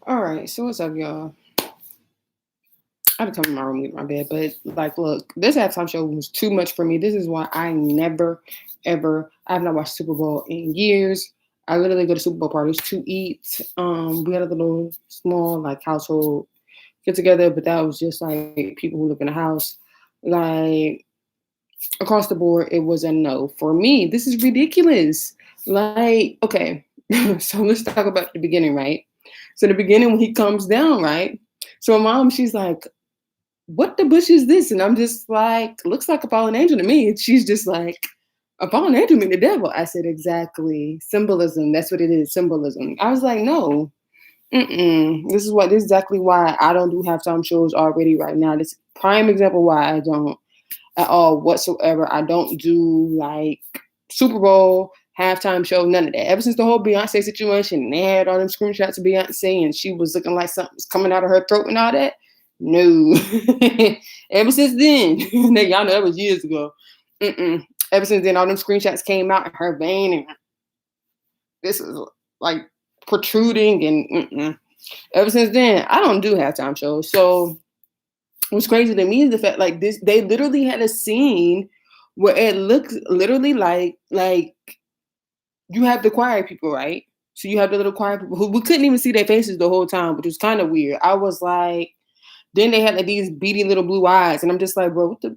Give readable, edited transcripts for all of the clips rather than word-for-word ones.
All right, so what's up, y'all? I had to come in my room and get my bed, but like, look, this halftime show was too much for me. This is why I never, ever, I have not watched Super Bowl in years. I literally go to Super Bowl parties to eat. We had a little small like household get together, but that was just like people who live in a house. Like across the board, it was a no for me. This is ridiculous. Like, okay, so let's talk about the beginning, right? So the beginning when he comes down, right? So my mom, she's like, what the bush is this? And I'm just like, looks like a fallen angel to me. And she's just like, a fallen angel mean the devil. I said, exactly. Symbolism. That's what it is. Symbolism. I was like, no. This is exactly why I don't do halftime shows already right now. This prime example why I don't at all whatsoever. I don't do like Super Bowl halftime show, none of that. Ever since the whole Beyonce situation, and they had all them screenshots of Beyonce, and she was looking like something was coming out of her throat and all that. No. Ever since then, y'all know that was years ago. Ever since then, all them screenshots came out in her vein, and this is like protruding, and ever since then, I don't do halftime shows. So what's crazy to me is the fact like this they literally had a scene where it looks literally like you have the choir people, right? So you have the little choir people who we couldn't even see their faces the whole time, which was kind of weird. I was like, then they had like these beady little blue eyes, and I'm just like, bro, what the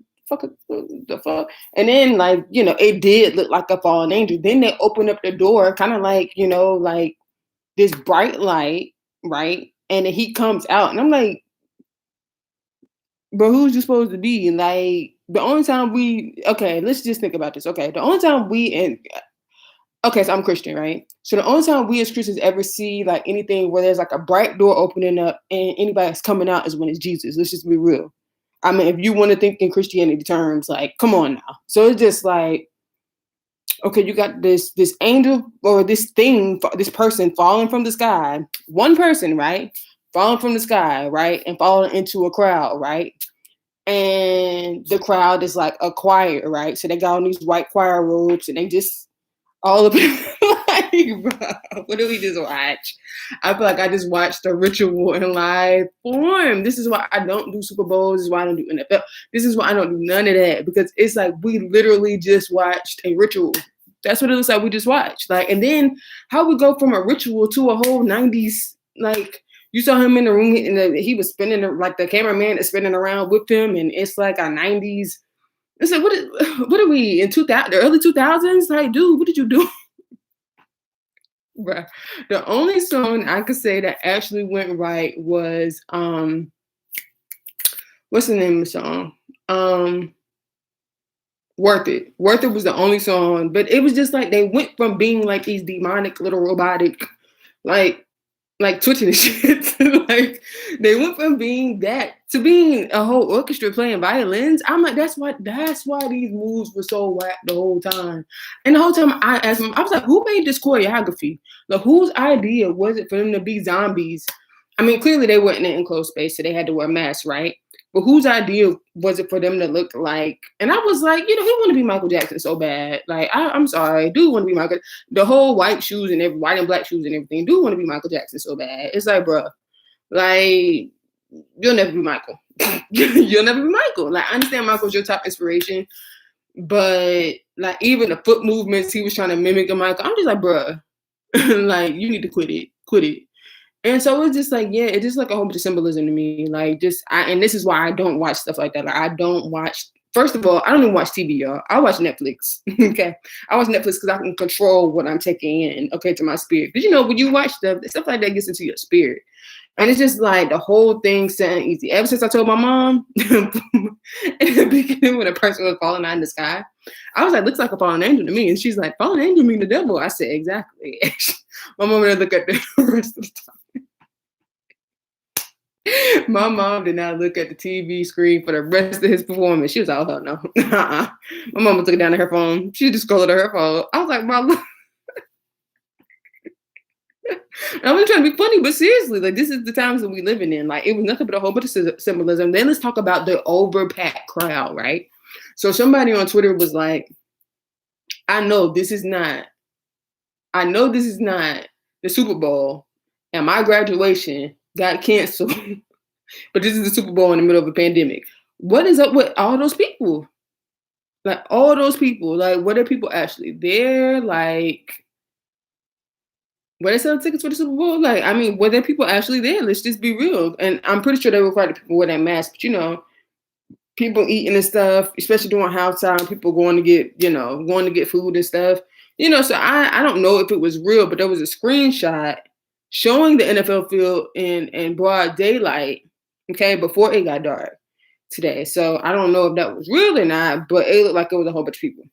fuck? And then like, it did look like a fallen angel. Then they opened up the door, kind of like, like this bright light, right? And then he comes out, and I'm like, but who's you supposed to be? Like the only time let's just think about this. Okay, the only time so I'm Christian, right? So the only time we as Christians ever see like anything where there's like a bright door opening up and anybody that's coming out is when it's Jesus. Let's just be real. I mean, if you want to think in Christianity terms, like, come on now. So it's just like, okay, you got this angel or this thing, this person falling from the sky, one person, right? Falling from the sky, right? And falling into a crowd, right? And the crowd is like a choir, right? So they got on these white choir robes and they just all of it like, bro, what do we just watch? I feel like I just watched a ritual in live form. This is why I don't do Super Bowls. This is why I don't do NFL. This is why I don't do none of that, because it's like we literally just watched a ritual. That's what it looks like we just watched. Like, and then how we go from a ritual to a whole 90s, like you saw him in the room and he was spinning, like the cameraman is spinning around with him, and it's like a 90s. It's like, what are we in 2000, the early 2000s? Like, dude, what did you do? Bruh. The only song I could say that actually went right was what's the name of the song? Worth It. Worth It was the only song, but it was just like they went from being like these demonic little robotic, like twitching and shit. Like they went from being that to being a whole orchestra playing violins. I'm like, that's why these moves were so whack the whole time. And the whole time I asked him, I was like, who made this choreography? Like, whose idea was it for them to be zombies? I mean, clearly they weren't in an enclosed space, so they had to wear masks, right? But whose idea was it for them to look like? And I was like, he want to be Michael Jackson so bad. Like, I'm sorry, do want to be Michael. The whole white shoes and white and black shoes and everything. Do want to be Michael Jackson so bad. It's like, bro, like you'll never be Michael. You'll never be Michael. Like, I understand Michael's your top inspiration, but like even the foot movements he was trying to mimic a Michael, I'm just like, bro, like you need to quit it. And so it's just like, yeah, it's just like a whole bunch of symbolism to me. Like, and this is why I don't watch stuff like that. Like, I don't watch. First of all, I don't even watch TV, y'all. I watch Netflix. Okay, I watch Netflix because I can control what I'm taking in. Okay, to my spirit. Because when you watch stuff like that gets into your spirit, and it's just like the whole thing sounds easy. Ever since I told my mom in the beginning when a person was falling out in the sky, I was like, looks like a fallen angel to me. And she's like, fallen angel mean the devil. I said, exactly. My mom would look at the rest of the time. My mom did not look at the TV screen for the rest of his performance. She was like, oh, hell no. My mama took it down to her phone. She just scrolled to her phone. I was like, Mom, I wasn't trying to be funny, but seriously, like, this is the times that we living in. Like, it was nothing but a whole bunch of symbolism. Then let's talk about the overpacked crowd, right? So somebody on Twitter was like, I know this is not the Super Bowl, and my graduation got canceled. But this is the Super Bowl in the middle of a pandemic. What is up with all those people? Like all those people, like what are people actually there? Like were they selling tickets for the Super Bowl? Like, I mean, were there people actually there? Let's just be real. And I'm pretty sure they required people wear that mask, but people eating and stuff, especially during halftime, people going to get food and stuff. So I don't know if it was real, but there was a screenshot showing the NFL field in broad daylight, okay, before it got dark today. So I don't know if that was real or not, but it looked like it was a whole bunch of people.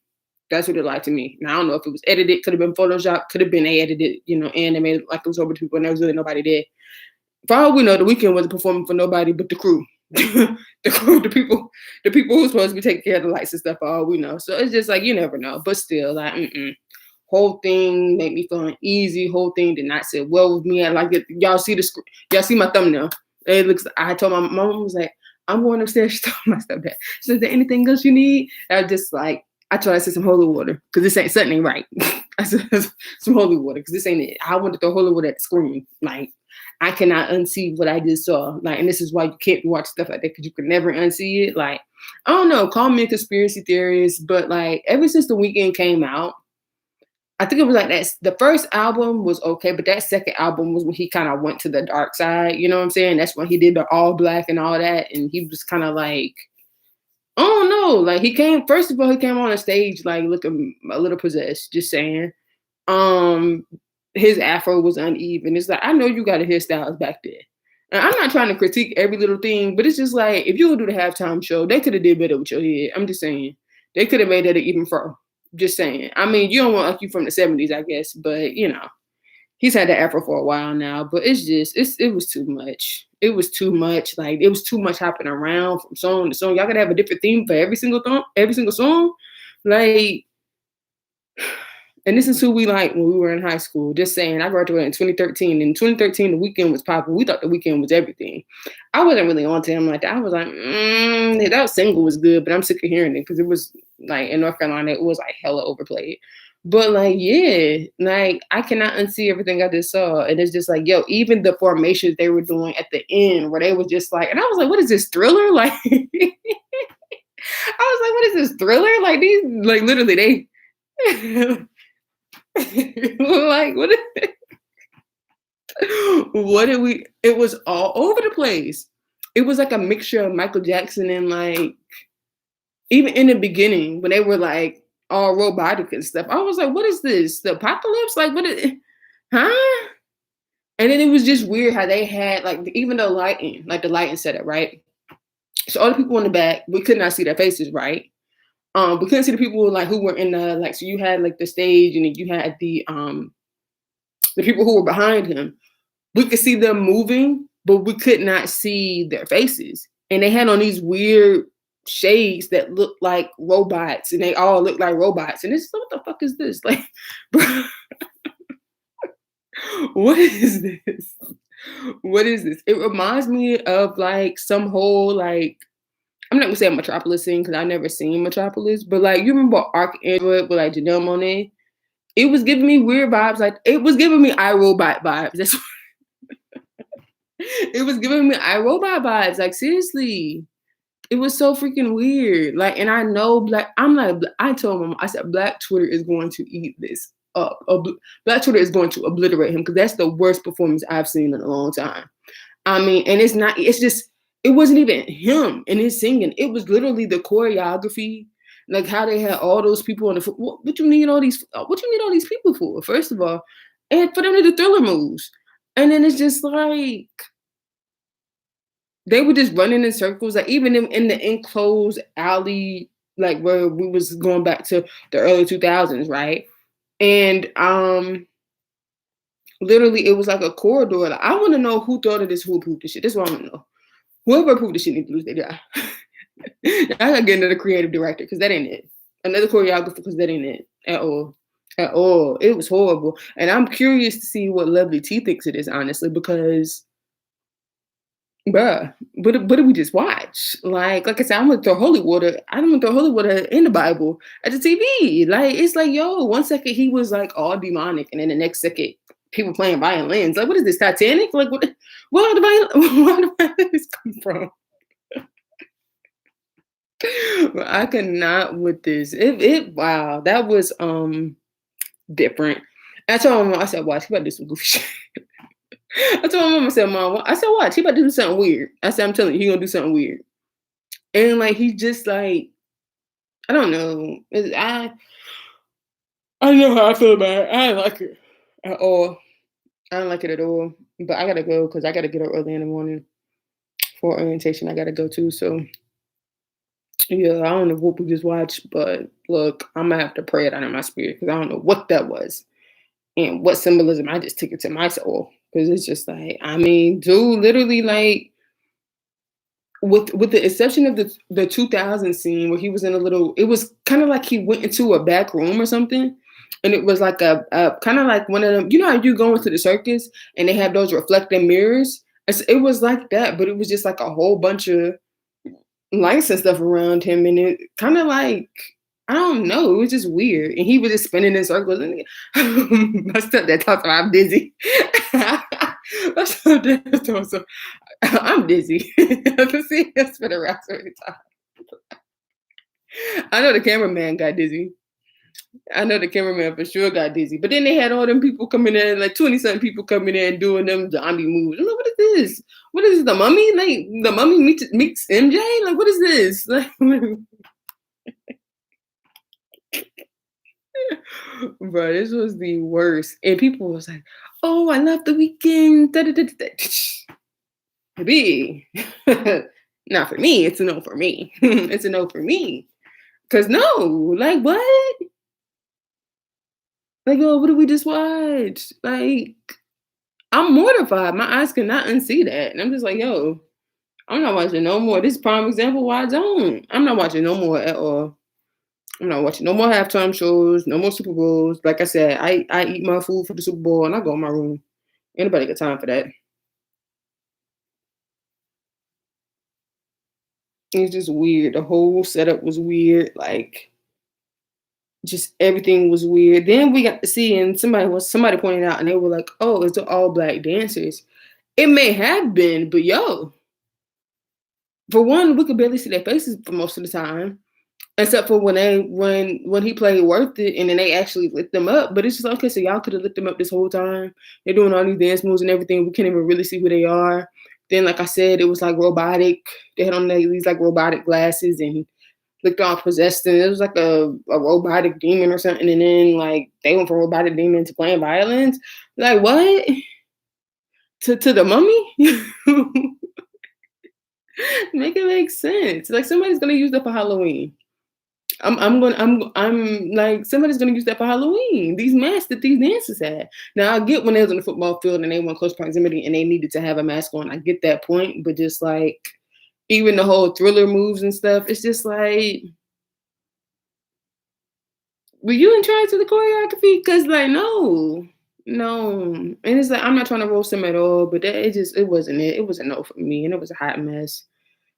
That's what it looked like to me. Now I don't know if it was edited, could have been Photoshop, could have been they edited, animated like it was over people and there was really nobody there. For all we know, the weekend wasn't performing for nobody but the crew. The crew, the people who's supposed to be taking care of the lights and stuff, for all we know. So it's just like you never know. But still, like, whole thing made me feel uneasy. Whole thing did not sit well with me. I like it. Y'all see my thumbnail. It looks. I told my mom was like, I'm going upstairs. She told my stepdad. She said, "Is there anything else you need?" And I just like. I tried to say some holy water because this ain't something ain't right. I said some holy water because this ain't it. I want to throw holy water at the screen. Like I cannot unsee what I just saw. Like, and this is why you can't watch stuff like that because you can never unsee it. Like, I don't know, call me a conspiracy theorist, but like ever since the weekend came out, I think it was like that. The first album was okay, but that second album was when he kind of went to the dark side. You know what I'm saying? That's when he did the all black and all that, and he was kind of like. Oh no, like first of all, he came on a stage like looking a little possessed, just saying. His afro was uneven. It's like, I know you got a hairstyles back there. And I'm not trying to critique every little thing, but it's just like, if you would do the halftime show, they could have did better with your head. I'm just saying. They could have made that an even fro. Just saying. I mean, you don't want like you from the 70s, I guess, but he's had the afro for a while now, but it was too much. It was too much. Like it was too much hopping around from song to song. Y'all gotta have a different theme for every single song. Like, and this is who we like when we were in high school. Just saying, I graduated in 2013. In 2013, the weekend was popping. We thought the weekend was everything. I wasn't really on to him like that. I was like, that single was good, but I'm sick of hearing it because it was like in North Carolina, it was like hella overplayed. But like, yeah, like I cannot unsee everything I just saw. And it's just like, yo, even the formations they were doing at the end where they was just like, and I was like, what is this Thriller? Like, I was like, what is this Thriller? Like these, like literally they, like, what did we, it was all over the place. It was like a mixture of Michael Jackson and like, even in the beginning when they were like, all robotic and stuff. I was like, what is this? The apocalypse? Like, huh? And then it was just weird how they had, like, even the lighting setup, right? So all the people in the back, we could not see their faces, right? We couldn't see the people, like, who were in the, like, so you had, like, the stage and then you had the people who were behind him. We could see them moving, but we could not see their faces. And they had on these weird shades that look like robots, and they all look like robots. And it's what the fuck is this? Like, bro, what is this? What is this? It reminds me of like some whole like, I'm not gonna say a Metropolis scene because I've never seen Metropolis, but like you remember Archangel with like Janelle Monáe? It was giving me weird vibes. Like it was giving me iRobot vibes. That's it was giving me iRobot vibes. Like seriously. It was so freaking weird. Like, and I know I told him, I said, Black Twitter is going to eat this up. Black Twitter is going to obliterate him because that's the worst performance I've seen in a long time. I mean, and it wasn't even him and his singing. It was literally the choreography, like how they had all those people on the foot. What you need all these people for, first of all, and for them to do Thriller moves. And then it's just like, they were just running in circles, like even in the enclosed alley, like where we was going back to the early 2000s, right? And literally it was like a corridor. Like, I want to know who thought of this, who approved this shit. That's what I want to know. Whoever approved this shit needs to lose their job. I gotta get another creative director because that ain't it. Another choreographer because that ain't it at all. At all. It was horrible. And I'm curious to see what Lovely T thinks it is, honestly, because bruh, what did we just watch? Like I said, I'm gonna throw holy water. I'm gonna throw holy water in the Bible at the TV. Like it's like, yo, one second he was like all demonic, and then the next second people playing violins. Like, what is this, Titanic? Like, where the where the violins come from? I could not with this. Wow, that was different. I told my mom, I said, watch, he about to do some goofy shit. I told my mom, I said, Mom, I said, watch, he about to do something weird. I said, I'm telling you, he gonna do something weird. And like he just like, I don't know. I know how I feel about it. I don't like it at all. I don't like it at all. But I gotta go because I gotta get up early in the morning for orientation. I gotta go too. So yeah, I don't know what we just watched, but look, I'm gonna have to pray it out of my spirit because I don't know what that was and what symbolism. I just took it to my soul because it's just like, I mean, dude, literally like with the exception of the 2000 scene where he was in a little, it was kind of like he went into a back room or something, and it was like a kind of like one of them, you know how you go into the circus and they have those reflecting mirrors. It was like that, but it was just like a whole bunch of lights and stuff around him, and it kind of like, I don't know, it was just weird, and he was just spinning in circles. And my stepdad talked about I'm dizzy. My stepdad told us, I'm dizzy. To see him spin around so many times. I know the cameraman got dizzy. I know the cameraman for sure got dizzy. But then they had all them people coming in, like 20-something people coming in doing them zombie moves. I'm like, what is this? What is this, the mummy? Like the mummy meets MJ? Like, what is this? Like, bro, this was the worst. And people was like, oh, I love the weekend. Da, da, da, da. Baby. Not for me. It's a no for me. It's a no for me. Cause no, like what? Like, oh, what did we just watch? Like, I'm mortified. My eyes cannot unsee that. And I'm just like, yo, I'm not watching no more. This is prime example why I don't. I'm not watching no more at all. I'm not watching no more halftime shows, no more Super Bowls. Like I said, I eat my food for the Super Bowl and I go in my room. Anybody got time for that? It's just weird. The whole setup was weird. Like, just everything was weird. Then we got to see, and somebody pointed out, and they were like, "Oh, it's the all black dancers." It may have been, but yo, for one, we could barely see their faces for most of the time, except for when he played "Worth It," and then they actually lit them up. But it's just okay. So y'all could have lit them up this whole time. They're doing all these dance moves and everything. We can't even really see who they are. Then, like I said, it was like robotic. They had on these like robotic glasses and looked all possessed, and it was like a robotic demon or something. And then like they went from robotic demon to playing violins. Like what? To the mummy? Make it make sense. Like somebody's gonna use that for Halloween. I'm like somebody's gonna use that for Halloween. These masks that these dancers had. Now I get when they was on the football field and they were in close proximity and they needed to have a mask on. I get that point, but just like even the whole Thriller moves and stuff, it's just like, were you in charge of the choreography? Cause like no, and it's like I'm not trying to roast him at all, but it wasn't it. It was a no for me, and it was a hot mess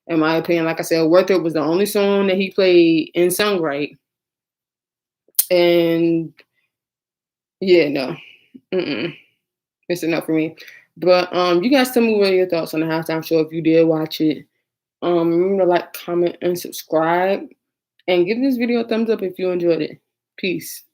in my opinion. Like I said, "Worth It" was the only song that he played in sung right, and yeah, no, it's enough for me. But you guys tell me what are your thoughts on the halftime show if you did watch it. Remember to like, comment, and subscribe, and give this video a thumbs up if you enjoyed it. Peace.